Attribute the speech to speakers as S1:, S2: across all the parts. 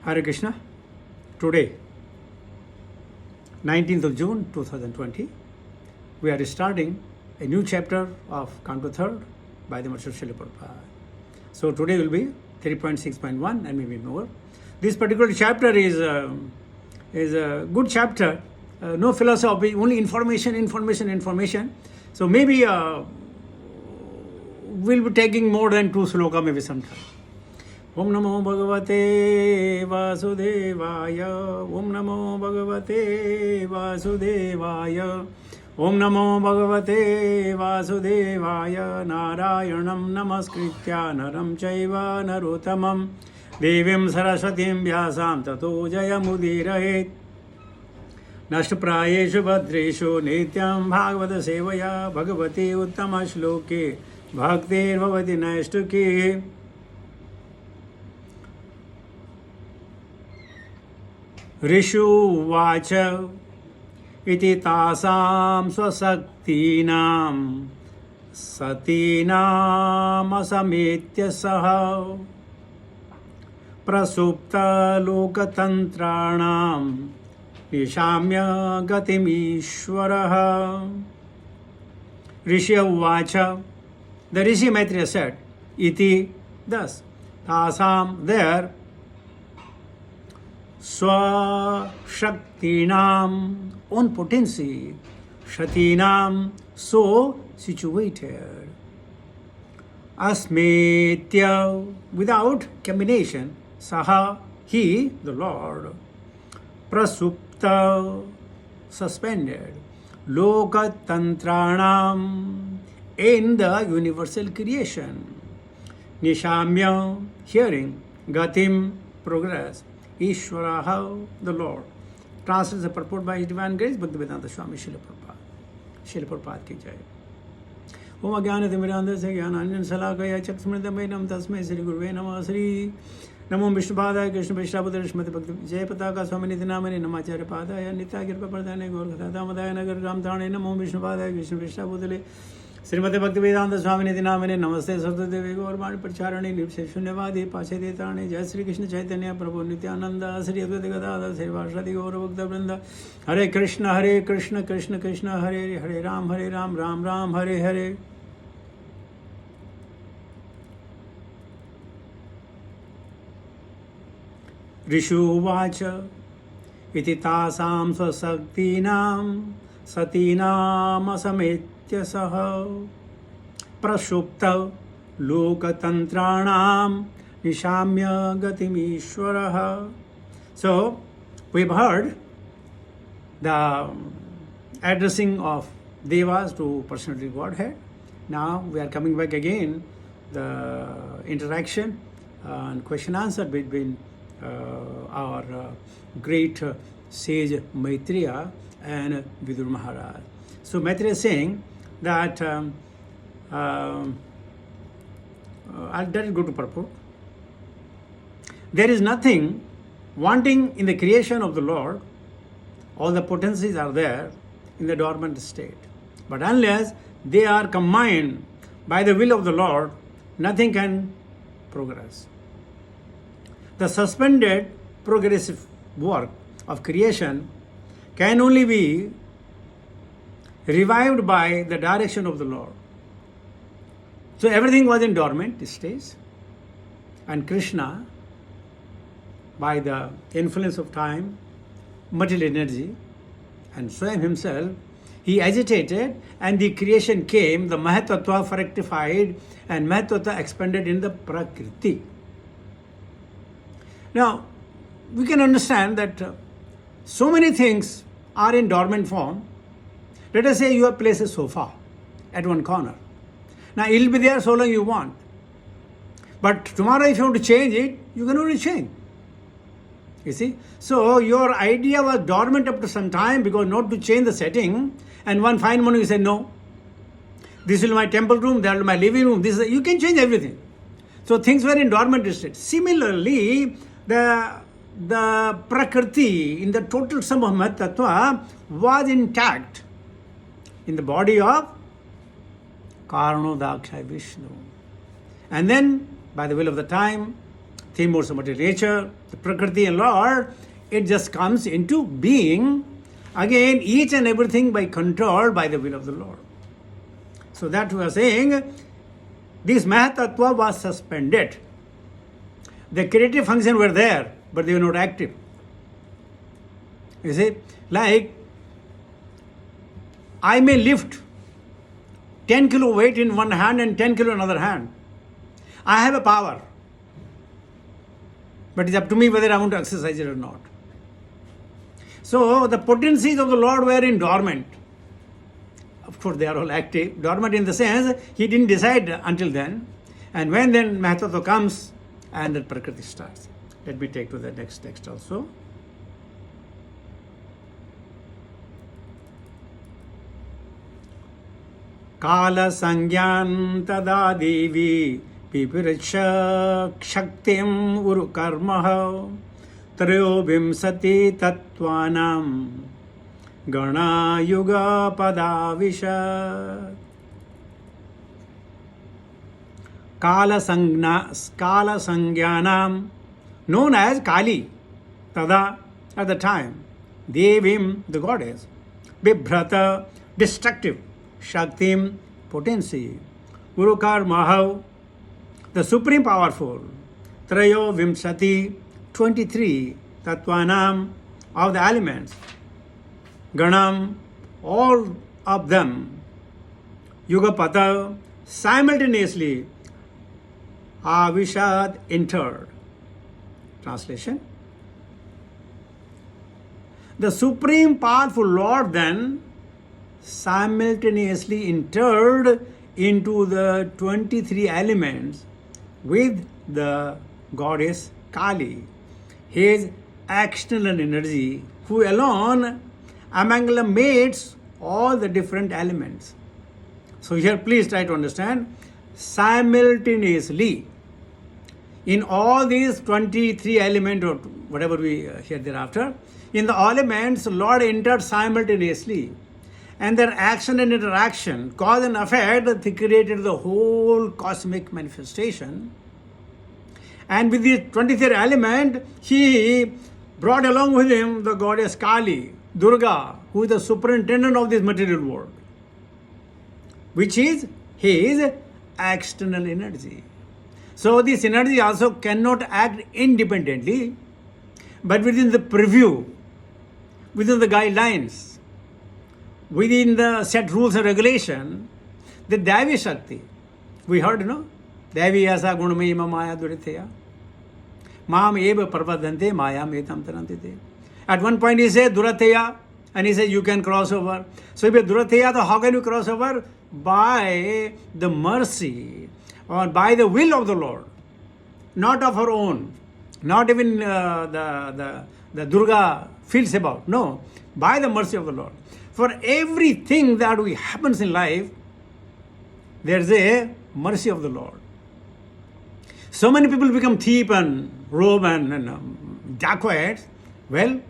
S1: Hare Krishna. Today, 19th of June 2020, we are starting a new chapter of Canto 3rd by the Master Srila Prabhupada. So today will be 3.6.1 and maybe more. This particular chapter is a good chapter. No philosophy, only information. So maybe we'll be taking more than 2 sloka maybe sometime. Om Namo Bhagavate Vasudevaya. Om Namo Bhagavate Vasudevaya. Om Namo Bhagavate Vasudevaya. Narayanam Namaskritya Naram Chaiva Narottamam Devim Saraswatim Vyasam Tato Jayamudirahet. Nashtaprayeshu Bhadreshu Nityam Bhagavata Sevaya Bhagavati Uttama Shloke Bhaktir Bhavati Naishtuki. ऋषुवाच इति तासां स्वशक्तीनां सतीनामसमेत्य सह प्रसुप्तलोकतन्त्राणां निशाम्य गतिमीश्वरः. ऋषि उवाच, the Rishi Maitreya said, iti, thus, tasam, there, swashaktinam, own potency, shatinam, so situated, asmetya, without combination, saha, he, the Lord, prasupta, suspended, lokatantranam, in the universal creation, nishamya, hearing, gatim, progress, Ishwaraha, the Lord. Translates the purport by His Divine Grace, Bhaktivedanta Swami Srila Prabhupada. Srila Prabhupada ki jai. Om Ajnana-Timirandhasya Jnana-Anjana-Salakaya Chaksamritam Tasmai Sri Guruve Namah Sri Namo Vishnupadaya Krishna Vaishnavadaya Srimati Bhakti Jai Pataka Swami Nithinamani Namacharya Padaya Nitya Kirpa Pradhane Gaurkatha Damadaya Nagar Ramdhane Namo Vishnupadaya Krishna Vaishnavadaya श्रीमते भक्तिवेदांत स्वामी निधि नामिने नमस्ते सरस्वती गौरवाणी प्रचारणे निपसे शून्यवादी पाशे देताणे. जय श्री कृष्ण चैतन्य प्रभु नित्यानंद श्री अद्वैत गदाधर श्रीवासदि गौरभक्त वृंद. हरे कृष्ण कृष्ण कृष्ण हरे हरे राम राम राम हरे हरे. ऋषुवाच इति तासां स्वशक्तीनां सतीनामसमेत्य सह प्रसुप्त लोकतंत्राणाम निशाम्य गतिमीश्वरः. So we've heard the addressing of devas to personality Godhead. Now we are coming back again the interaction and question answer between our great sage Maitreya and Vidur Maharaj. So Maitreya is saying that I'll directly go to purport. There is nothing wanting in the creation of the Lord. All the potencies are there in the dormant state. But unless they are combined by the will of the Lord, nothing can progress. The suspended progressive work of creation can only be revived by the direction of the Lord. So everything was in dormant stage, and Krishna, by the influence of time, material energy, and Swayam himself, he agitated, and the creation came, the Mahatattva rectified, and Mahatattva expanded in the Prakriti. Now, we can understand that so many things are in dormant form. Let us say you have placed a sofa at one corner. Now it will be there so long you want. But tomorrow if you want to change it, you can only change. You see? So your idea was dormant up to some time because not to change the setting, and one fine morning you say, no, this is my temple room, that is my living room, you can change everything. So things were in dormant state. Similarly, the Prakriti in the total sum of Mahatattva was intact in the body of Karno Daksha Vishnu. And then, by the will of the time, three modes of material nature, the Prakriti and Lord, it just comes into being. Again, each and everything controlled by the will of the Lord. So that we are saying, this Mahatattva was suspended. The creative function were there, but they were not active. You see, like I may lift 10 kilo weight in one hand and 10 kilo in another hand. I have a power. But it's up to me whether I want to exercise it or not. So the potencies of the Lord were in dormant. Of course, they are all active. Dormant in the sense, he didn't decide until then. And when then Mahatattva comes, and the Prakriti starts. Let me take to the next text also. Kala Sangyan Tada Devi Pipiricha Shaktim Uru Karmaha Trayo Vimsati Tattvanam Gana Yuga Padavisha Kala Sangyanam, known as Kali, Tada, at the time, Devim, the goddess, Bibhrata, destructive, Shaktim, potency, Urukar Mahav, the supreme powerful, Trayo Vimsati, 23, Tattvanam, of the elements, Ganam, all of them, Yugapata, simultaneously, Avishad entered. Translation. The supreme powerful Lord then simultaneously entered into the 23 elements with the goddess Kali, his external energy, who alone amalgamates all the different elements. So here please try to understand, simultaneously, in all these 23 elements or whatever we hear thereafter, in the elements, Lord entered simultaneously. And their action and interaction, cause and effect, they created the whole cosmic manifestation. And with the 23rd element, he brought along with him the goddess Kali, Durga, who is the superintendent of this material world, which is his external energy. So this energy also cannot act independently, but within the preview, within the guidelines, within the set rules and regulation, the Devi Shakti. We heard, no? Devi asa gunmayima maya duritheya. Maam eva parvadante maya metam tarantite. At one point he said Duratheya, and he said you can cross over. So if you're Duratheya, then how can you cross over? By the mercy or by the will of the Lord, not of her own, not even the Durga feels about. No, by the mercy of the Lord. For everything that happens in life, there's a mercy of the Lord. So many people become thief and rob and dacoits. Well,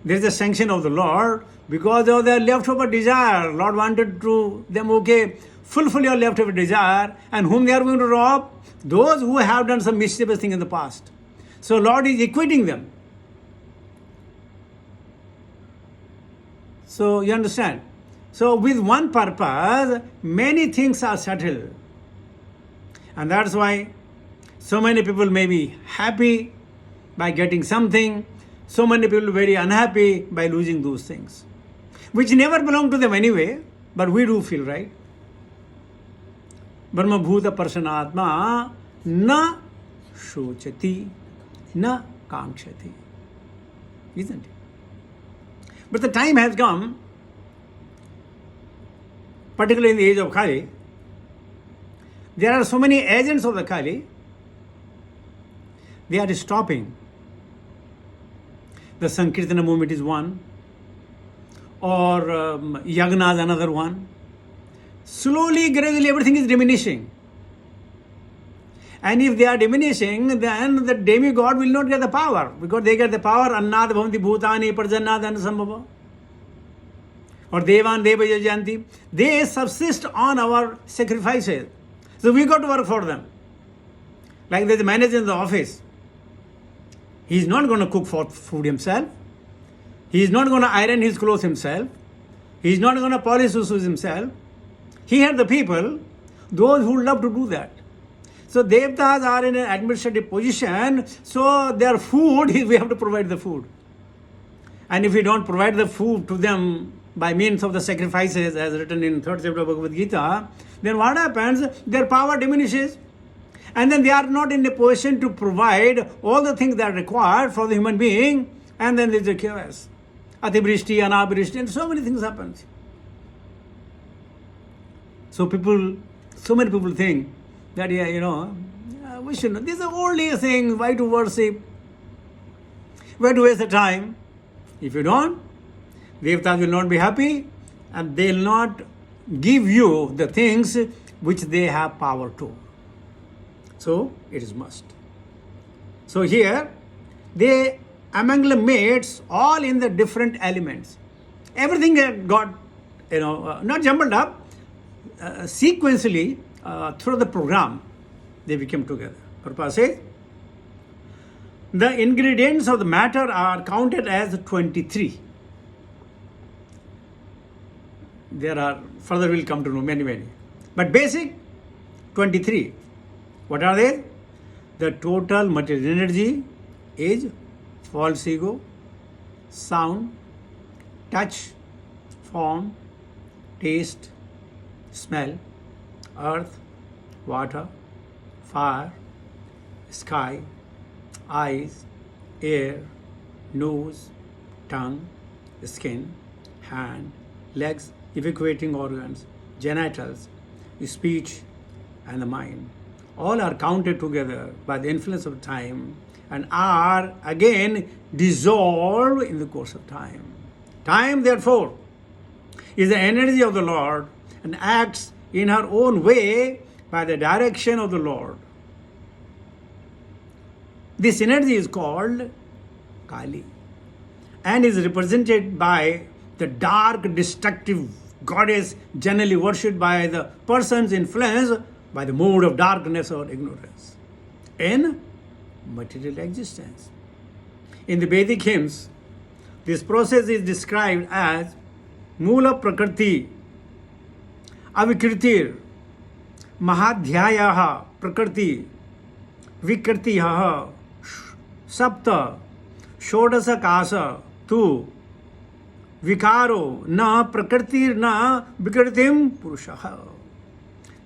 S1: there's a sanction of the Lord because of their leftover desire. Lord wanted to them, okay, fulfill your leftover desire, and whom they are going to rob? Those who have done some mischievous thing in the past. So Lord is equating them. So you understand? So with one purpose, many things are settled. And that's why so many people may be happy by getting something. So many people are very unhappy by losing those things, which never belong to them anyway, but we do feel, right? Brahma bhuta parsanatma na shochati na kankshati. Isn't it? But the time has come, particularly in the age of Kali, there are so many agents of the Kali, they are stopping. The Sankirtana movement is one, or Yagna is another one. Slowly, gradually, everything is diminishing. And if they are diminishing, then the demigod will not get the power, because they get the power, Annad Bhavanti Bhutani Parjannad Anasambhava, or Devan Deva Yajanti. They subsist on our sacrifices. So we got to work for them. Like there's a manager in the office. He's not going to cook for food himself. He's not going to iron his clothes himself. He's not going to polish his shoes himself. He had the people, those who love to do that. So Devtas are in an administrative position, so their food, we have to provide the food. And if we don't provide the food to them by means of the sacrifices as written in 3rd chapter of Bhagavad Gita, then what happens? Their power diminishes. And then they are not in a position to provide all the things that are required for the human being, and then there's a chaos. Atibrishti, Anabrishti, and so many things happen. So many people think that, we should know. These are only things, why to worship? Why to waste the time? If you don't, Devtas will not be happy, and they will not give you the things which they have power to. So it is must. So here, they amalgamates all in the different elements. Everything got, not jumbled up, sequentially through the program, they became together. Prabhupada says, the ingredients of the matter are counted as 23. There are, further we'll come to know many. But basic, 23. What are they? The total material energy is false ego, sound, touch, form, taste, smell, earth, water, fire, sky, eyes, air, nose, tongue, skin, hand, legs, evacuating organs, genitals, speech, and the mind. All are counted together by the influence of time and are again dissolved in the course of time. Time, therefore, is the energy of the Lord and acts in her own way by the direction of the Lord. This energy is called Kali and is represented by the dark, destructive goddess generally worshipped by the persons influenced by the mood of darkness or ignorance in material existence. In the Vedic hymns, this process is described as Mula Prakriti, Avikritir, Mahadhyayaha Prakriti, Vikritiyaha, Sapta, Shodasa Kasa, Tu, Vikaro, Na Prakritir, Na Vikritim Purushaha.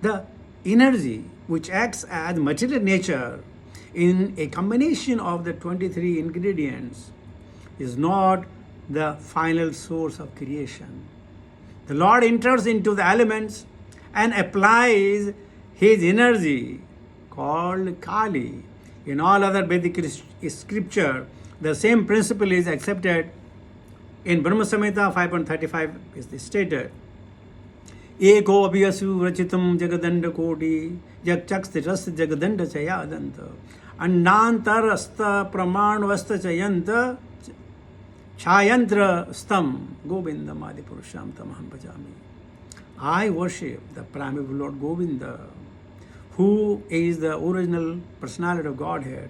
S1: The energy which acts as material nature in a combination of the 23 ingredients is not the final source of creation. The Lord enters into the elements and applies his energy called Kali. In all other Vedic scripture, the same principle is accepted. In Brahma Samhita 5.35 is stated, Eko abhiyasu rachitam jagadanda koti yakchakstiras jagadanda chayadanta annantarasta pramanvasta chayanta chayantra stam govindam adipurusham tamaham bhajami. I worship the primeval Lord Govinda, who is the original personality of Godhead.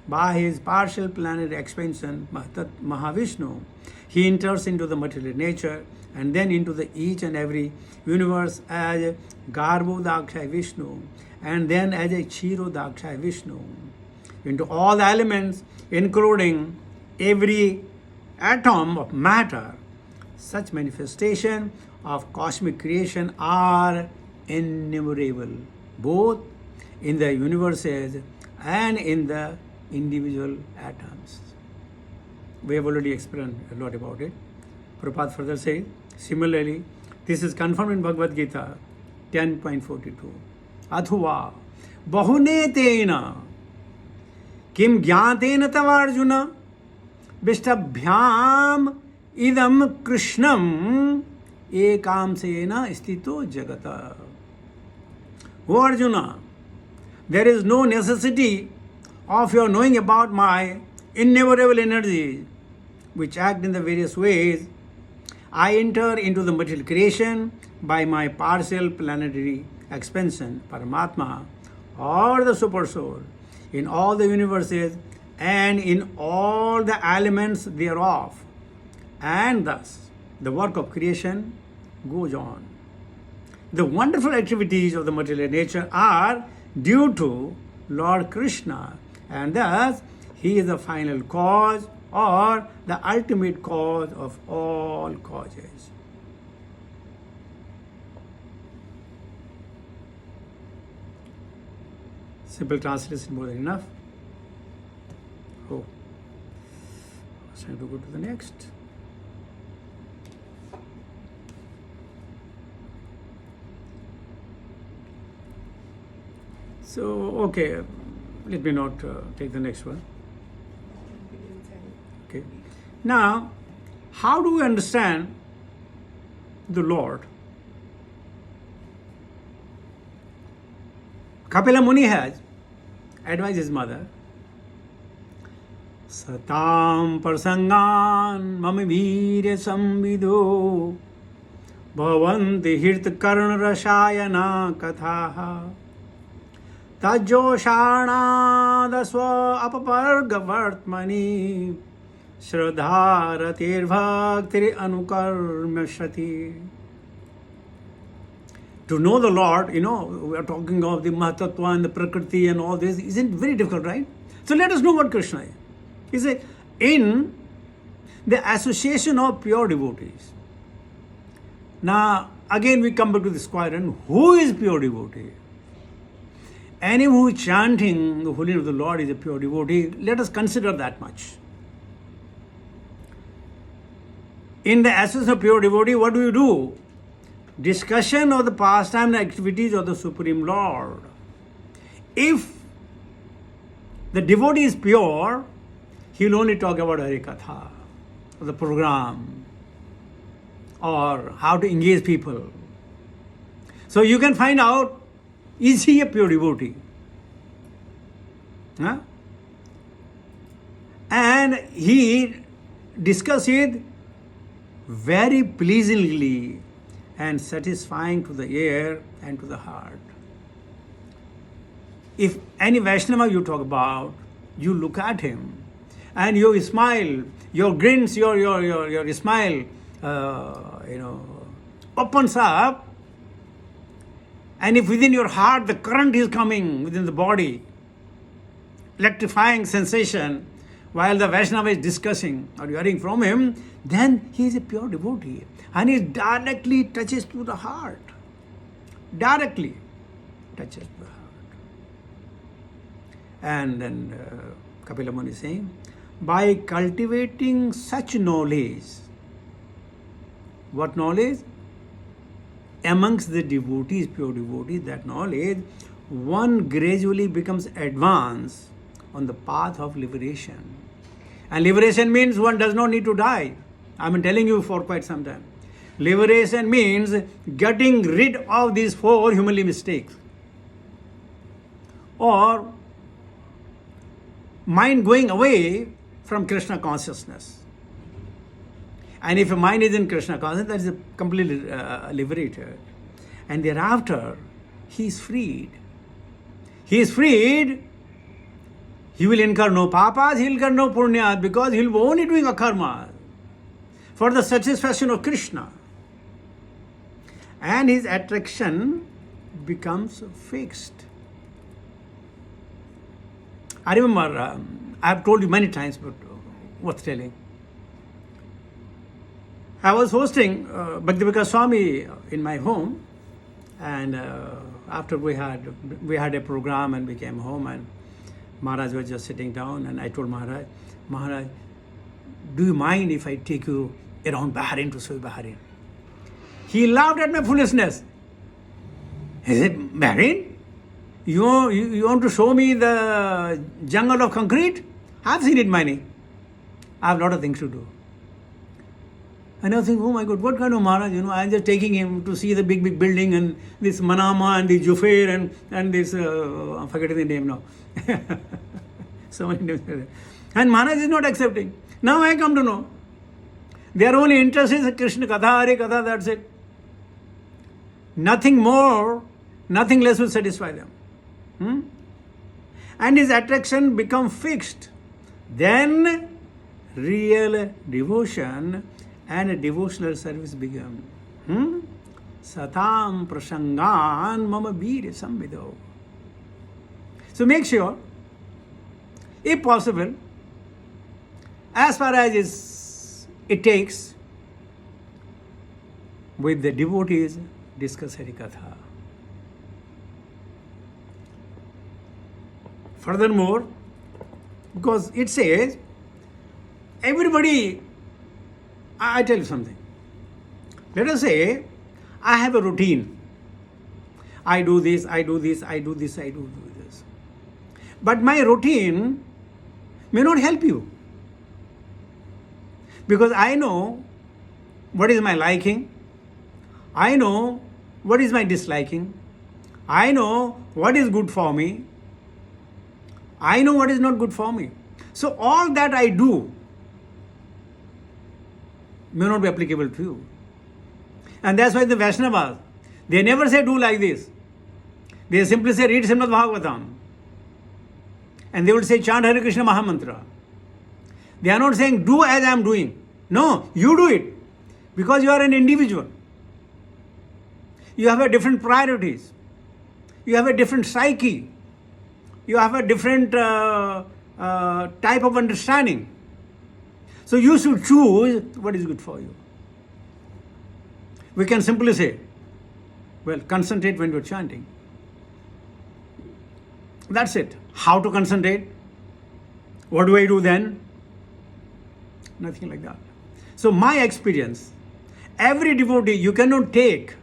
S1: By his partial planetary expansion, Mahavishnu, he enters into the material nature and then into the each and every universe as Garbhodakshay Vishnu and then as a Kshirodakshay Vishnu. Into all the elements, including every atom of matter, such manifestation of cosmic creation are innumerable, both in the universes and in the individual atoms. We have already explained a lot about it. Prabhupada further says, similarly, this is confirmed in Bhagavad Gita 10.42. Athuva bahune tena kim gyatena tavarjuna vishtabhyam idam krishnam ekam sena stito jagata. O Arjuna, there is no necessity of your knowing about my innumerable energies which act in the various ways. I enter into the material creation by my partial planetary expansion, Paramatma, or the Super Soul, in all the universes and in all the elements thereof, and thus the work of creation goes on. The wonderful activities of the material nature are due to Lord Krishna, and thus he is the final cause or the ultimate cause of all causes. Simple translation more than enough. Oh, it's time to go to the next. So, okay, let me not take the next one. Okay. Now, how do we understand the Lord? Kapila Muni has advised his mother, Satam prasangan mami veerya samvidho bhavanti hirt karna rashayana kathaha tajoshanadasva apapargavartmani shraddharatir bhaktiri anukarmashati. To know the Lord, we are talking of the Mahatattva and the Prakriti and all this, isn't very difficult, right? So let us know what Krishna is. He said, in the association of pure devotees. Now, again we come back to this question, who is pure devotee? Anyone who is chanting the holy name of the Lord is a pure devotee. Let us consider that much. In the association of pure devotee, what do? Discussion of the pastime and activities of the Supreme Lord. If the devotee is pure, he will only talk about Harikatha, or the program, or how to engage people. So you can find out, is he a pure devotee? Huh? And he discusses it very pleasingly and satisfying to the ear and to the heart. If any Vaishnava you talk about, you look at him and you smile, your grins, your smile, opens up, and if within your heart the current is coming within the body, electrifying sensation, while the Vaishnava is discussing or hearing from him, then he is a pure devotee. And it directly touches to the heart. Directly touches to the heart. And then Kapila Muni is saying, by cultivating such knowledge, what knowledge? Amongst the devotees, pure devotees, that knowledge, one gradually becomes advanced on the path of liberation. And liberation means one does not need to die. I've been telling you for quite some time. Liberation means getting rid of these four humanly mistakes. Or mind going away from Krishna consciousness. And if a mind is in Krishna consciousness, that is completely liberated. And thereafter, he is freed. He is freed. He will incur no papas, he will incur no punyas, because he will be only doing a karma for the satisfaction of Krishna. And his attraction becomes fixed. I remember, I have told you many times, but worth telling. I was hosting Bhaktivika Swami in my home, and after we had a program and we came home, and Maharaj was just sitting down, and I told Maharaj, do you mind if I take you around Bahrain to show Bahrain? He laughed at my foolishness. He said, Bahrain? You want to show me the jungle of concrete? I've seen it many. I have a lot of things to do. And I was thinking, oh my God, what kind of Maharaj? I'm just taking him to see the big building and this Manama and the Jufair and this, I'm forgetting the name now. So many names. And Maharaj is not accepting. Now I come to know. Their only interest is Krishna Katha, Hare Katha, that's it. Nothing more, nothing less will satisfy them. And his attraction become fixed. then real devotion and devotional service began. Satam prasangan mama veer samvido. So make sure, if possible, as far as it takes, with the devotees, discuss Harikatha. Furthermore, because it says, everybody, I tell you something. Let us say, I have a routine. I do this, I do this, I do this, I do this. But my routine may not help you. Because I know what is my liking. I know what is my disliking. I know what is good for me. I know what is not good for me. So all that I do may not be applicable to you. And that's why the Vaishnavas, they never say do like this. They simply say read Srimad Bhagavatam. And they will say chant Hare Krishna Mahamantra. They are not saying do as I am doing. No, you do it. Because you are an individual. You have a different priorities. You have a different psyche. You have a different type of understanding. So you should choose what is good for you. We can simply say, well, concentrate when you're chanting. That's it. How to concentrate? What do I do then? Nothing like that. So my experience, every devotee, you cannot take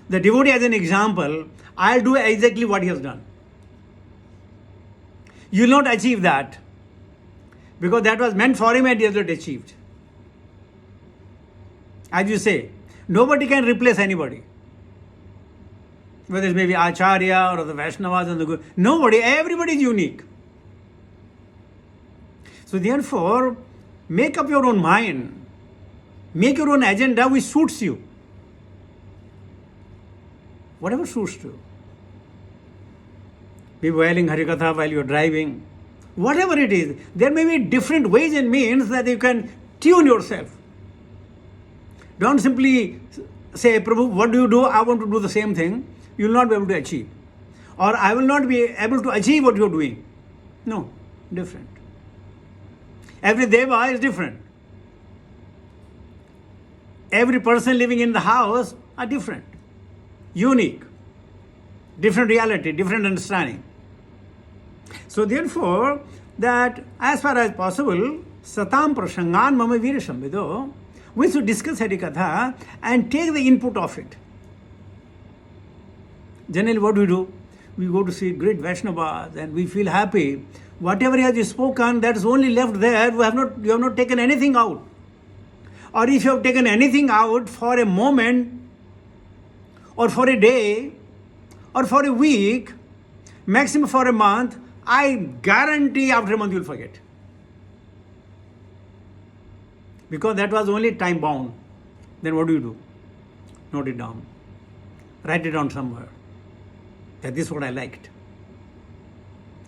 S1: the devotee as an example. I'll do exactly what he has done. You will not achieve that, because that was meant for him and he has not achieved. As you say, nobody can replace anybody. Whether it's maybe Acharya or the Vaishnavas and the Guru. Nobody, everybody is unique. So therefore, make up your own mind. Make your own agenda which suits you. Whatever suits you. Be wailing Harikatha while you're driving. Whatever it is, there may be different ways and means that you can tune yourself. Don't simply say, Prabhu, what do you do? I want to do the same thing. You will not be able to achieve. Or I will not be able to achieve what you're doing. No, different. Every deva is different. Every person living in the house are different. Unique. Different reality, different understanding. So therefore, that as far as possible, satam prasangan mama veer samvido, we should discuss Harikatha and take the input of it. Generally, what do? We go to see great Vaishnavas and we feel happy. Whatever he has spoken, that is only left there. You have not taken anything out. Or if you have taken anything out for a moment, or for a day, or for a week, maximum for a month, I guarantee after a month you will forget. Because that was only time bound. Then what do? Note it down. Write it down somewhere. That this is what I liked.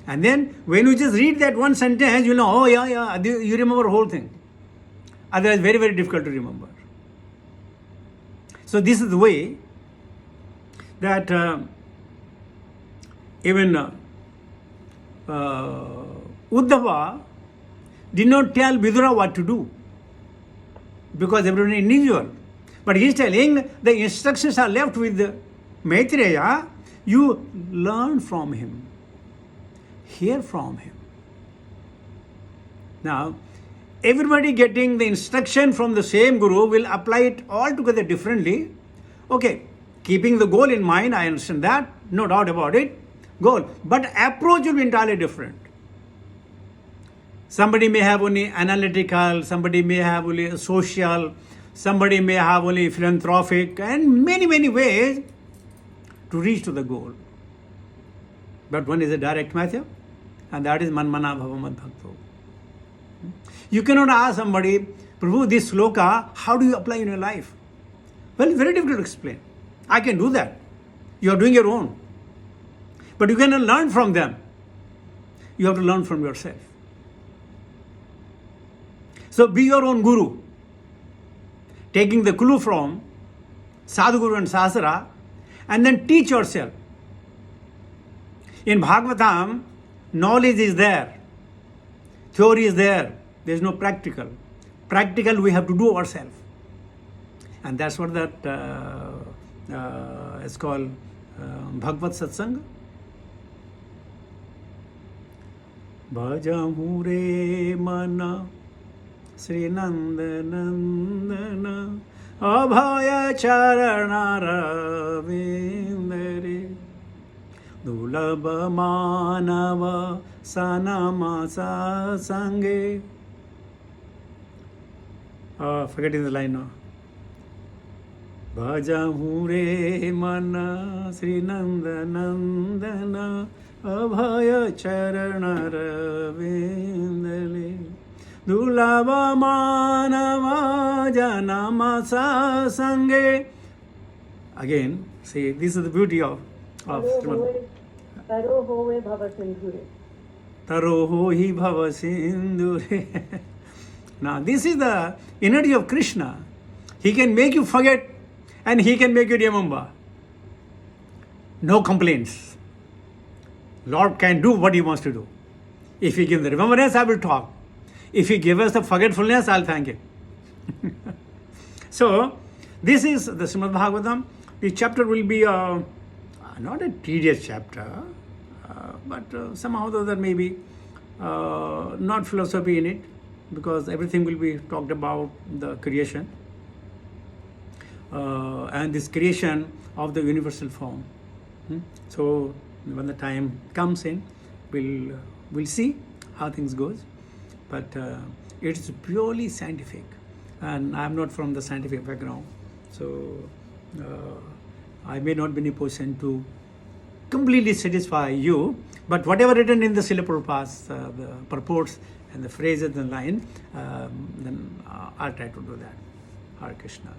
S1: And then when you just read that one sentence, you know, oh yeah, you remember the whole thing. Otherwise, very, very difficult to remember. So this is the way that even Uddhava did not tell Vidura what to do, because everyone is individual. But he is telling the instructions are left with Maitreya. You learn from him, hear from him. Now, everybody getting the instruction from the same Guru will apply it altogether differently. Okay, keeping the goal in mind, I understand that, no doubt about it, goal. But approach will be entirely different. Somebody may have only analytical, somebody may have only social, somebody may have only philanthropic, and many, many ways to reach to the goal. But one is a direct method, and that is Manmana Bhavamad Bhakto. You cannot ask somebody, Prabhu, this sloka, how do you apply in your life? Well, it's very difficult to explain. I can do that. You are doing your own. But you cannot learn from them. You have to learn from yourself. So be your own guru, taking the clue from Sadhguru and Sahasra, and then teach yourself. In Bhagavatam, knowledge is there, theory is there, there is no practical. Practical we have to do ourselves. And that's what that is called Bhagavad Satsanga. Bhajahu re mana Sri Nanda Nandana Abhaya Charana Ravindare Dulabha Manava Sanamasa Sange. Forgetting the line now. Bhajahu re mana Sri Nanda Nandana Abhaya Charana Ravindale Dulabha Manava Janamasa Sange. Again, see, this is the beauty of
S2: Taro hove bhava sindhure.
S1: Taro hi bhava sindhure. Now, this is the energy of Krishna. He can make you forget and he can make you remember. No complaints. Lord can do what he wants to do. If he gives the remembrance, I will talk. If he gives us the forgetfulness, I'll thank him. So, this is the Srimad Bhagavatam. This chapter will be not a tedious chapter, but somehow there may be not philosophy in it, because everything will be talked about the creation and this creation of the universal form. So when the time comes in, we'll see how things goes. But it's purely scientific, and I'm not from the scientific background, so I may not be in a position to completely satisfy you. But whatever written in the Srila Prabhupada's the purports and the phrases and the line, then I'll try to do that. Hare Krishna.